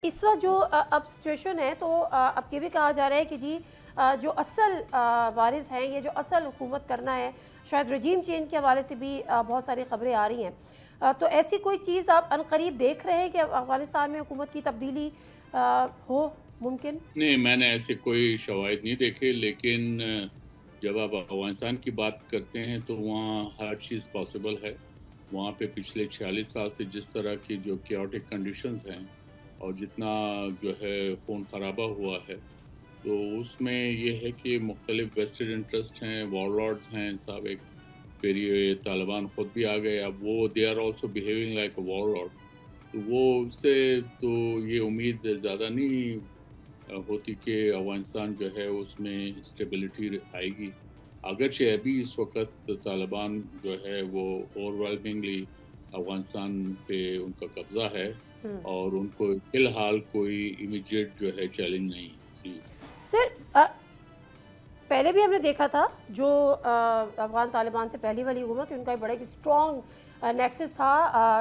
اس وقت جو اب سچویشن ہے تو اب یہ بھی کہا جا رہا ہے کہ جی جو اصل وارث ہیں، یہ جو اصل حکومت کرنا ہے، شاید رجیم چینج کے حوالے سے بھی بہت ساری خبریں آ رہی ہیں، تو ایسی کوئی چیز آپ عنقریب دیکھ رہے ہیں کہ افغانستان میں حکومت کی تبدیلی ہو ممکن؟ نہیں، میں نے ایسے کوئی شواہد نہیں دیکھے، لیکن جب آپ افغانستان کی بات کرتے ہیں تو وہاں ہر چیز پاسبل ہے۔ وہاں پہ پچھلے 46 سال سے جس طرح کی جو کیوٹک کنڈیشنز ہیں اور جتنا جو ہے خون خرابہ ہوا ہے، تو اس میں یہ ہے کہ مختلف ویسٹڈ انٹرسٹ ہیں، وار لارڈز ہیں سابق، پھر یہ طالبان خود بھی آ گئے، اب وہ they are also behaving like a warlord, تو وہ اس سے تو یہ امید زیادہ نہیں ہوتی کہ افغانستان جو ہے اس میں اسٹیبلٹی آئے گی۔ اگرچہ ابھی اس وقت طالبان جو ہے وہ اوور ویلمنگلی افغانستان پہ ان کا قبضہ ہے اور ان کو فی الحال کوئی امیڈیٹ جو ہے چیلنج نہیں ہے۔ سر پہلے بھی ہم نے دیکھا تھا جو افغان طالبان سے پہلی والی حکومت، ان کا ایک بڑا ایک اسٹرانگ نیکسس تھا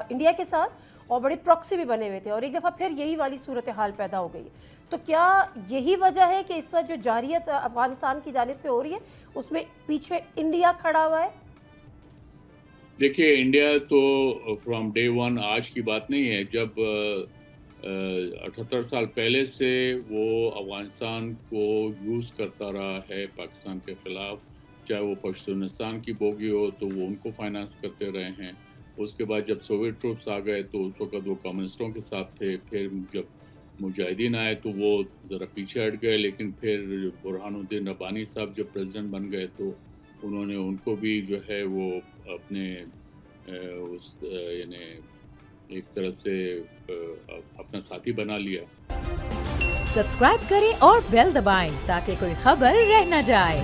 انڈیا کے ساتھ اور بڑے پراکسی بھی بنے ہوئے تھے، اور ایک دفعہ پھر یہی والی صورتحال پیدا ہو گئی۔ تو کیا یہی وجہ ہے کہ اس وقت جو جارحیت افغانستان کی جانب سے ہو رہی ہے اس میں پیچھے انڈیا کھڑا ہوا ہے؟ دیکھیے، انڈیا تو فرام ڈے ون آج کی بات نہیں ہے، جب 78 سال پہلے سے وہ افغانستان کو یوز کرتا رہا ہے پاکستان کے خلاف، چاہے وہ پشتونستان کی بوگی ہو تو وہ ان کو فائنانس کرتے رہے ہیں۔ اس کے بعد جب سوویت ٹروپس آ گئے تو اس وقت وہ کمیونسٹوں کے ساتھ تھے، پھر جب مجاہدین آئے تو وہ ذرا پیچھے ہٹ گئے، لیکن پھر برہان الدین ربانی صاحب جب پریزیڈنٹ بن گئے تو انہوں نے ان کو بھی جو ہے وہ اپنے یعنی ایک طرح سے اپنا ساتھی بنا لیا۔ سبسکرائب کریں اور بیل دبائیں تاکہ کوئی خبر رہ نہ جائے۔